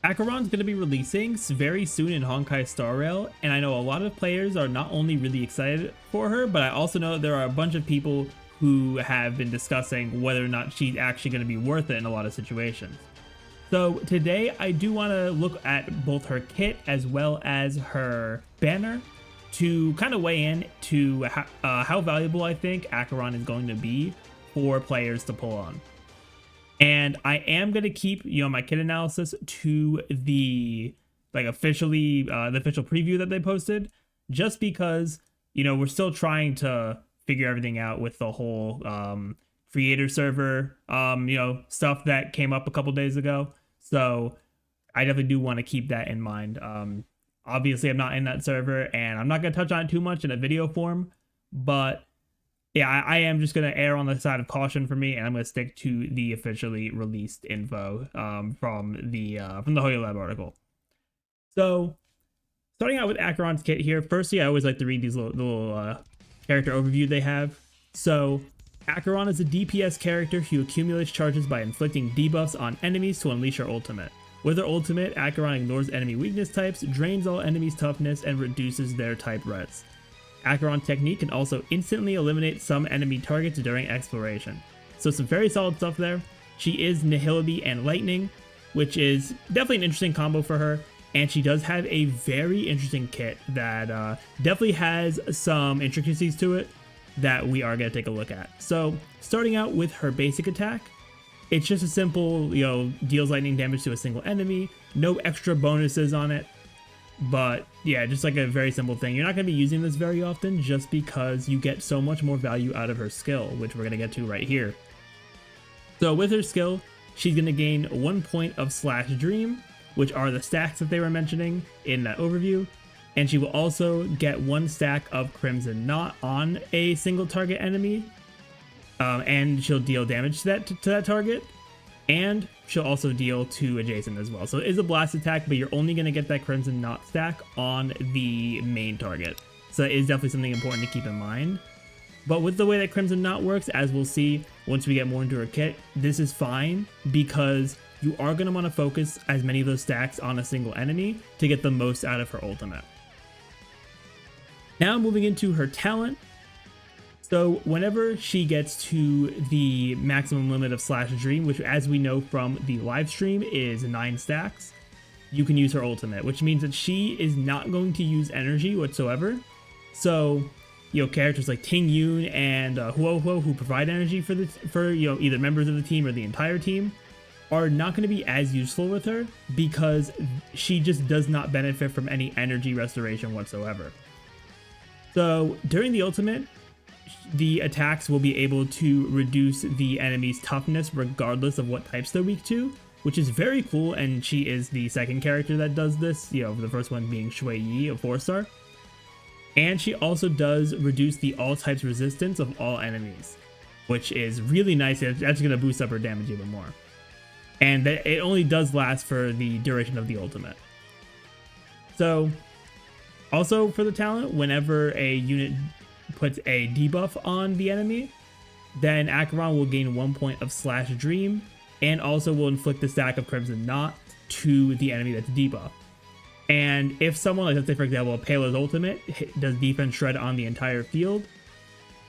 Acheron's going to be releasing very soon in Honkai Star Rail, and I know a lot of players are not only really excited for her, but I also know there are a bunch of people who have been discussing whether or not she's actually going to be worth it in a lot of situations. So today I do want to look at both her kit as well as her banner to kind of weigh in to how valuable I think Acheron is going to be for players to pull on. And I am going to keep, my kit analysis to the official preview that they posted, just because, we're still trying to figure everything out with the whole creator server, stuff that came up a couple days ago. So I definitely do want to keep that in mind. Obviously, I'm not in that server, and I'm not going to touch on it too much in a video form, but yeah, I am just going to err on the side of caution for me, and I'm going to stick to the officially released info from the Hoyo Lab article. So, starting out with Acheron's kit here, firstly, I always like to read these little character overview they have. So, Acheron is a DPS character who accumulates charges by inflicting debuffs on enemies to unleash her ultimate. With her ultimate, Acheron ignores enemy weakness types, drains all enemies' toughness, and reduces their type res. Acheron's technique can also instantly eliminate some enemy targets during exploration. So some very solid stuff there. She is Nihility and Lightning, which is definitely an interesting combo for her, and she does have a very interesting kit that definitely has some intricacies to it that we are going to take a look at. So starting out with her basic attack, it's just a simple, deals lightning damage to a single enemy, no extra bonuses on it. But yeah, just like a very simple thing. You're not going to be using this very often just because you get so much more value out of her skill, which we're going to get to right here. So with her skill, she's going to gain 1 point of Slash Dream, which are the stacks that they were mentioning in that overview. And she will also get 1 stack of Crimson Knot on a single target enemy. And she'll deal damage to that target. And she'll also deal to adjacent as well. So it is a blast attack, but you're only going to get that Crimson Knot stack on the main target. So it is definitely something important to keep in mind. But with the way that Crimson Knot works, as we'll see once we get more into her kit, this is fine because you are going to want to focus as many of those stacks on a single enemy to get the most out of her ultimate. Now moving into her talent. So whenever she gets to the maximum limit of Slash Dream, which as we know from the live stream is 9 stacks, you can use her ultimate, which means that she is not going to use energy whatsoever. So, characters like Ting Yun and Huo Huo, who provide energy for either members of the team or the entire team, are not going to be as useful with her because she just does not benefit from any energy restoration whatsoever. So during the ultimate, the attacks will be able to reduce the enemy's toughness regardless of what types they're weak to, which is very cool, and she is the second character that does this, the first one being Shui Yi, a 4-star. And she also does reduce the all types resistance of all enemies, which is really nice. It's actually going to boost up her damage even more. And it only does last for the duration of the ultimate. So, also for the talent, whenever a unit puts a debuff on the enemy, then Acheron will gain 1 point of Slash Dream, and also will inflict the stack of Crimson Knot to the enemy that's debuffed. And if someone, like let's say for example, Pela's ultimate does defense shred on the entire field,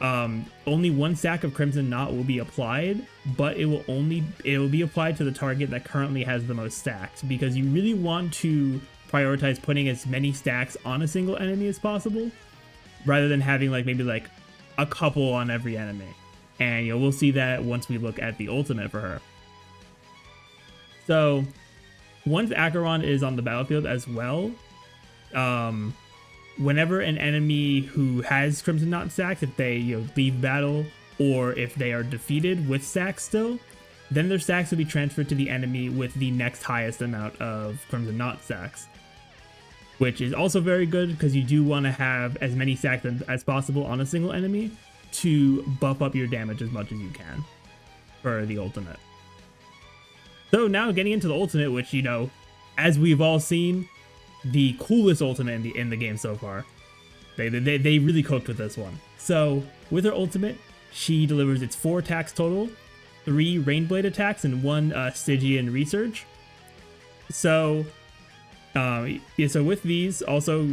only 1 stack of Crimson Knot will be applied, but it will be applied to the target that currently has the most stacks, because you really want to prioritize putting as many stacks on a single enemy as possible, rather than having maybe a couple on every enemy. And we'll see that once we look at the ultimate for her. So once Acheron is on the battlefield as well, whenever an enemy who has Crimson Knot stacks, if they leave battle or if they are defeated with stacks still, then their stacks will be transferred to the enemy with the next highest amount of Crimson Knot stacks, which is also very good because you do want to have as many stacks as possible on a single enemy to buff up your damage as much as you can for the ultimate. So now getting into the ultimate, which, as we've all seen, the coolest ultimate in the game so far. They really cooked with this one. So with her ultimate, she delivers its 4 attacks total, 3 Rainblade attacks, and 1 Stygian Research. So, yeah, so with these, also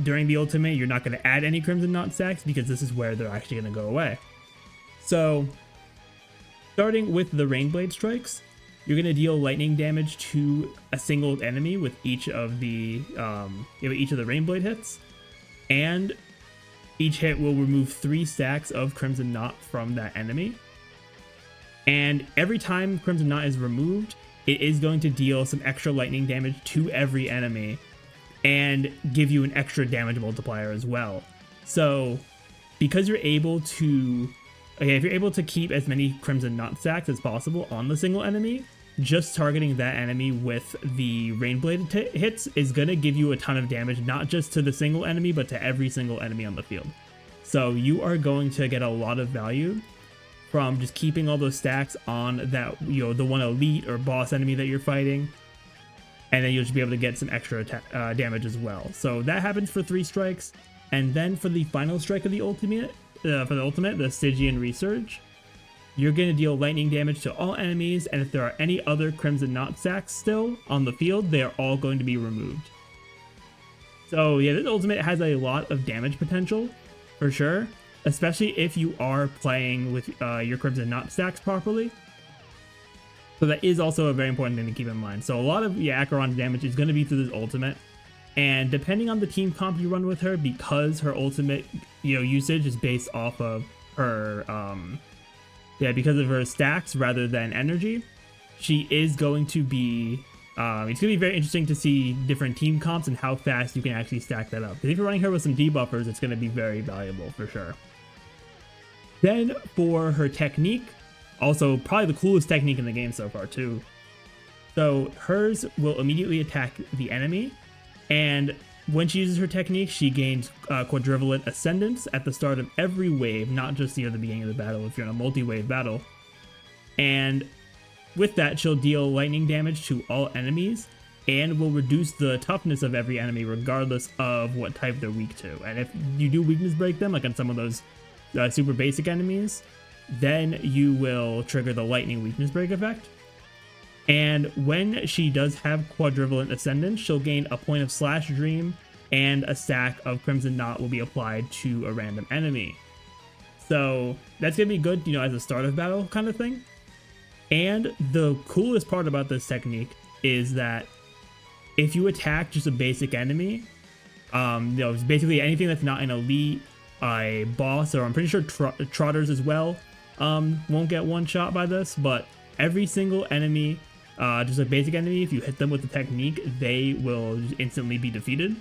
during the ultimate, you're not going to add any Crimson Knot stacks because this is where they're actually going to go away. So, starting with the Rainblade strikes, you're going to deal lightning damage to a single enemy with each of the Rainblade hits, and each hit will remove 3 stacks of Crimson Knot from that enemy. And every time Crimson Knot is removed, it is going to deal some extra lightning damage to every enemy and give you an extra damage multiplier as well. So, because you're able to, if you're able to keep as many Crimson Knot stacks as possible on the single enemy, just targeting that enemy with the Rainblade hits is going to give you a ton of damage, not just to the single enemy, but to every single enemy on the field. So you are going to get a lot of value from just keeping all those stacks on that, the one elite or boss enemy that you're fighting, and then you'll just be able to get some extra damage as well. So that happens for 3 strikes, and then for the final strike of the ultimate, the Stygian Resurge, you're going to deal lightning damage to all enemies, and if there are any other Crimson Knot stacks still on the field, they are all going to be removed. So yeah, this ultimate has a lot of damage potential, for sure, especially if you are playing with your Crimson Knot stacks properly. So that is also a very important thing to keep in mind. So a lot of Acheron's damage is going to be through this ultimate, and depending on the team comp you run with her, because her ultimate usage is based off of her because of her stacks rather than energy, she is going to be it's going to be very interesting to see different team comps and how fast you can actually stack that up. Because if you're running her with some debuffers, it's going to be very valuable for sure. Then for her technique, also probably the coolest technique in the game so far too. So hers will immediately attack the enemy, and when she uses her technique, she gains quadrivalent ascendance at the start of every wave, not just the beginning of the battle if you're in a multi-wave battle. And with that, she'll deal lightning damage to all enemies and will reduce the toughness of every enemy regardless of what type they're weak to. And if you do weakness break them, like on some of those super basic enemies, then you will trigger the lightning weakness break effect. And when she does have quadrivalent ascendance, she'll gain a point of Slash Dream, and a stack of Crimson Knot will be applied to a random enemy. So that's going to be good, as a start of battle kind of thing. And the coolest part about this technique is that if you attack just a basic enemy, basically anything that's not an elite, a boss, or I'm pretty sure trotters as well, won't get one shot by this, but every single enemy, just a basic enemy, if you hit them with the technique, they will just instantly be defeated,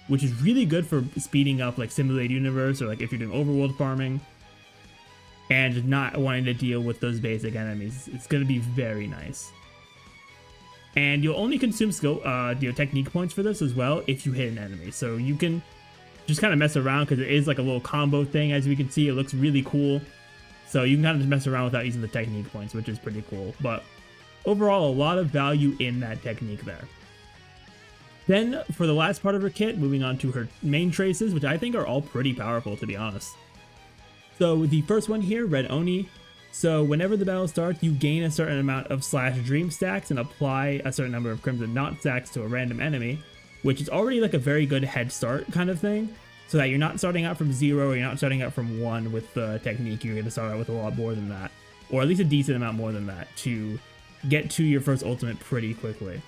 which is really good for speeding up like Simulated Universe, or like if you're doing overworld farming and just not wanting to deal with those basic enemies. It's going to be very nice. And you'll only consume skill technique points for this as well if you hit an enemy, so you can just kind of mess around because it is like a little combo thing. As we can see, it looks really cool, so you can kind of just mess around without using the technique points, which is pretty cool. But overall, a lot of value in that technique there. Then for the last part of her kit, moving on to her main traces, which I think are all pretty powerful, to be honest. So the first one here, Red Oni. So whenever the battle starts, you gain a certain amount of Slash Dream stacks and apply a certain number of Crimson Knot stacks to a random enemy, which is already like a very good head start kind of thing, so that you're not starting out from 0 or you're not starting out from 1 with the technique. You're going to start out with a lot more than that, or at least a decent amount more than that, to get to your first ultimate pretty quickly.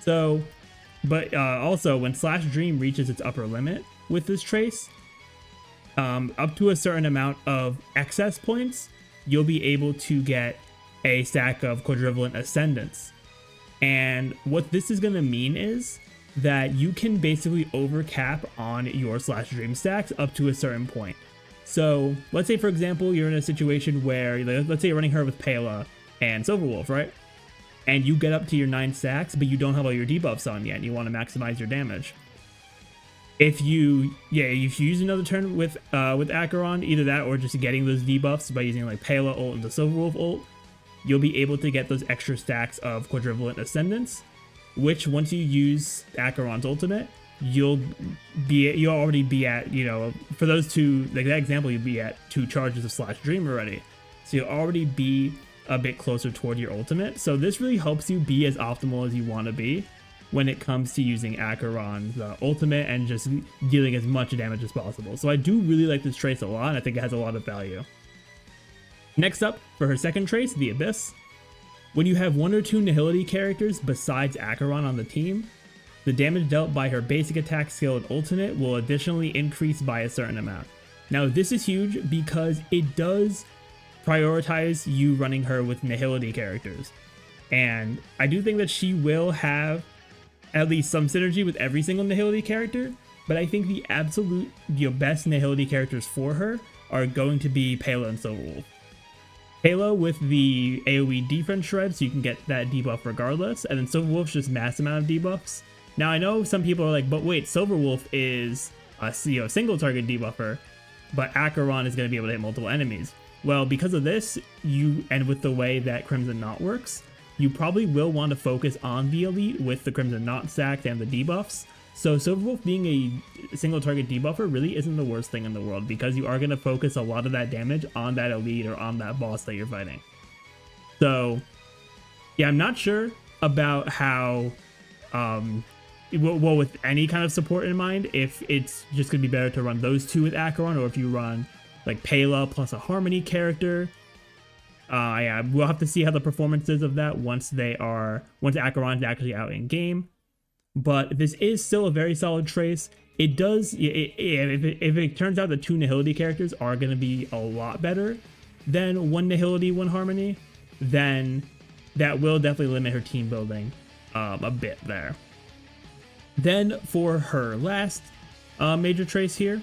So, but also when Slash Dream reaches its upper limit with this trace, up to a certain amount of excess points, you'll be able to get a stack of quadrivalent ascendance. And what this is going to mean is that you can basically overcap on your Slash Dream stacks up to a certain point. So let's say, for example, you're in a situation where, let's say you're running her with Pela and Silverwolf, right? And you get up to your 9 stacks, but you don't have all your debuffs on yet, and you want to maximize your damage. If you use another turn with Acheron, either that or just getting those debuffs by using like Pela ult and the Silverwolf ult, you'll be able to get those extra stacks of quadrivalent ascendance, which once you use Acheron's ultimate, you'll already be at, for those two, like that example, you'll be at 2 charges of Slash Dream already. So you'll already be a bit closer toward your ultimate. So this really helps you be as optimal as you want to be when it comes to using Acheron's ultimate and just dealing as much damage as possible. So I do really like this trace a lot, and I think it has a lot of value. Next up, for her second trace, the Abyss. When you have 1 or 2 Nihility characters besides Acheron on the team, the damage dealt by her basic attack, skill, and ultimate will additionally increase by a certain amount. Now this is huge because it does prioritize you running her with Nihility characters. And I do think that she will have at least some synergy with every single Nihility character, but I think the absolute best Nihility characters for her are going to be Pela and Silverwolf. Pela with the AoE defense shred, so you can get that debuff regardless, and then Silverwolf's just mass amount of debuffs. Now I know some people are like, but wait, Silverwolf is a single target debuffer, but Acheron is going to be able to hit multiple enemies. Well, because of this, and with the way that Crimson Knot works, you probably will want to focus on the elite with the Crimson Knot stacked and the debuffs. So Silverwolf being a single target debuffer really isn't the worst thing in the world, because you are going to focus a lot of that damage on that elite or on that boss that you're fighting. So yeah, I'm not sure about how, well, with any kind of support in mind, if it's just going to be better to run those two with Acheron, or if you run like Pela plus a Harmony character. Yeah, we'll have to see how the performance is of that once Acheron's actually out in game. But this is still a very solid trace. It does, if it turns out the 2 Nihility characters are going to be a lot better than 1 Nihility, 1 Harmony, then that will definitely limit her team building a bit there. Then for her last major trace here,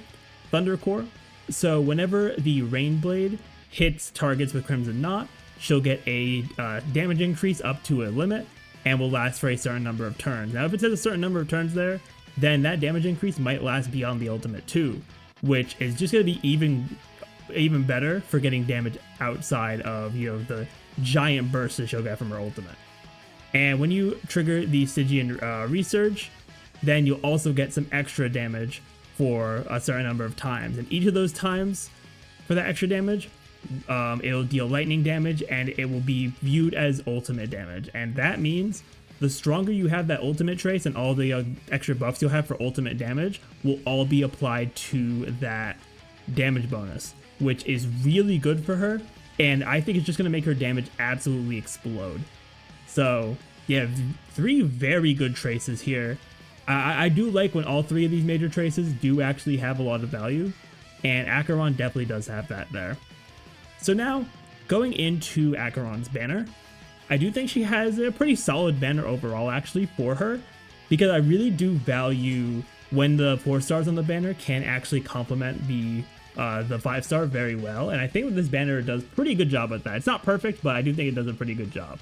Thundercore. So whenever the Rainblade hits targets with Crimson Knot, she'll get a damage increase up to a limit and will last for a certain number of turns. Now if it says a certain number of turns there, then that damage increase might last beyond the ultimate too, which is just going to be even better for getting damage outside of the giant bursts that she'll get from her ultimate. And when you trigger the Stygian Resurge, then you'll also get some extra damage for a certain number of times, and each of those times for that extra damage, it'll deal lightning damage, and it will be viewed as ultimate damage. And that means the stronger you have that ultimate trace, and all the extra buffs you'll have for ultimate damage will all be applied to that damage bonus, which is really good for her, and I think it's just going to make her damage absolutely explode. So yeah, 3 very good traces here. I do like when all 3 of these major traces do actually have a lot of value, and Acheron definitely does have that there. So now, going into Acheron's banner, I do think she has a pretty solid banner overall actually for her, because I really do value when the 4 stars on the banner can actually complement the 5-star very well, and I think that this banner does a pretty good job at that. It's not perfect, but I do think it does a pretty good job.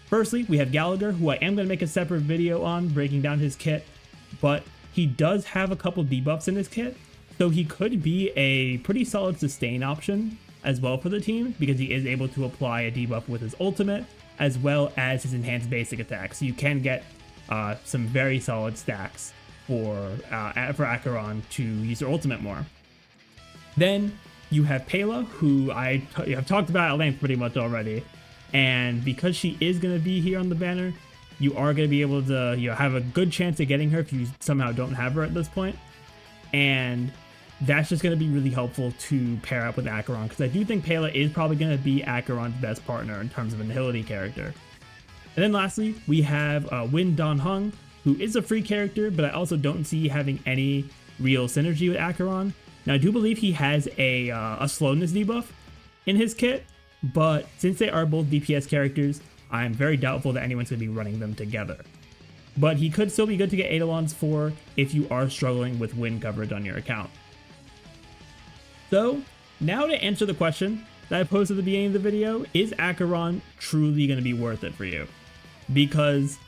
Firstly, we have Gallagher, who I am going to make a separate video on breaking down his kit, but he does have a couple debuffs in his kit, so he could be a pretty solid sustain option as well for the team, because he is able to apply a debuff with his ultimate as well as his enhanced basic attack, so you can get some very solid stacks for Acheron to use her ultimate more. Then you have Pela, who I have talked about at length pretty much already, and because she is going to be here on the banner, you are going to be able to have a good chance of getting her if you somehow don't have her at this point, and that's just going to be really helpful to pair up with Acheron, because I do think Pela is probably going to be Acheron's best partner in terms of a Nihility character. And then lastly, we have Win Don Heng, who is a free character, but I also don't see having any real synergy with Acheron. Now I do believe he has a slowness debuff in his kit, but since they are both DPS characters, I'm very doubtful that anyone's going to be running them together. But he could still be good to get Eidolons for if you are struggling with win coverage on your account. So now to answer the question that I posed at the beginning of the video, is Acheron truly going to be worth it for you? Because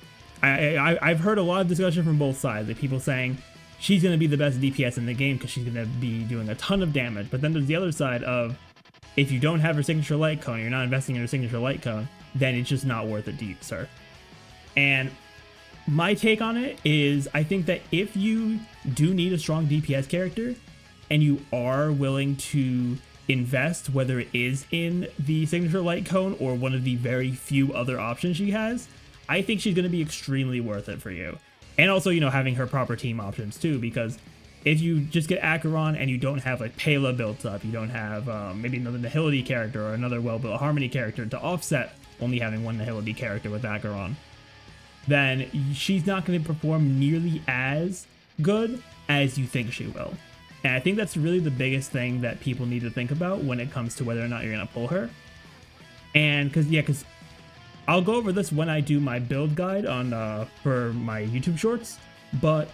I've heard a lot of discussion from both sides, like people saying she's going to be the best DPS in the game because she's going to be doing a ton of damage. But then there's the other side of, if you don't have her signature light cone, you're not investing in her signature light cone, then it's just not worth it to use her. And my take on it is, I think that if you do need a strong DPS character and you are willing to invest, whether it is in the signature light cone or one of the very few other options she has, I think she's going to be extremely worth it for you. And also, you know, having her proper team options too, because if you just get Acheron and you don't have like Pela built up, you don't have maybe another Nihility character or another well-built Harmony character to offset only having one Nihility character with Acheron, then she's not going to perform nearly as good as you think she will. And I think that's really the biggest thing that people need to think about when it comes to whether or not you're going to pull her. And because I'll go over this when I do my build guide on for my YouTube shorts, but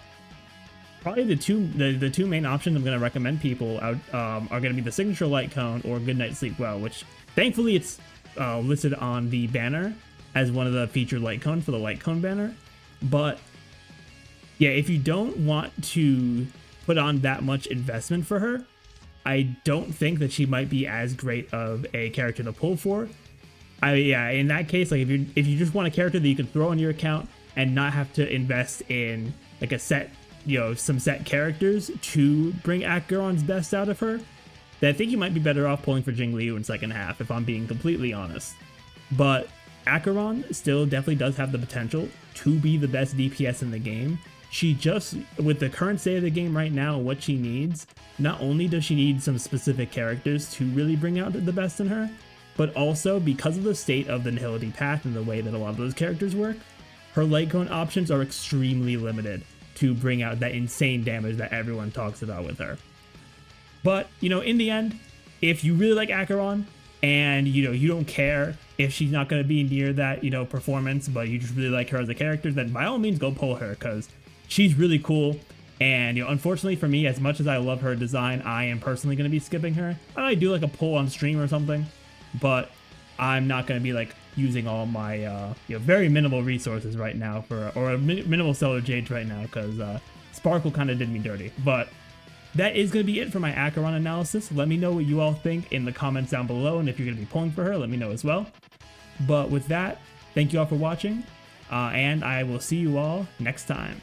probably the two main options I'm going to recommend people out are going to be the Signature Light Cone or Goodnight Sleep Well, which thankfully it's listed on the banner as one of the featured light cone for the light cone banner. But yeah, if you don't want to put on that much investment for her, I don't think that she might be as great of a character to pull for. In that case, like if you just want a character that you can throw in your account and not have to invest in like a set, you know, some set characters to bring Acheron's best out of her, then I think you might be better off pulling for Jingliu in second half, if I'm being completely honest. But Acheron still definitely does have the potential to be the best DPS in the game. She just, with the current state of the game right now, what she needs, not only does she need some specific characters to really bring out the best in her, but also because of the state of the Nihility path and the way that a lot of those characters work, her light cone options are extremely limited to bring out that insane damage that everyone talks about with her. But, you know, in the end, if you really like Acheron and, you know, you don't care if she's not going to be near that, you know, performance, but you just really like her as a character, then by all means go pull her, because she's really cool. And, you know, unfortunately for me, as much as I love her design, I am personally going to be skipping her. I might do like a pull on stream or something, but I'm not going to be like using all my you know, very minimal resources right now for, or minimal Stellar Jades right now, because Sparkle kind of did me dirty. But that is going to be it for my Acheron analysis. Let me know what you all think in the comments down below, and if you're going to be pulling for her, let me know as well. But with that, thank you all for watching, and I will see you all next time.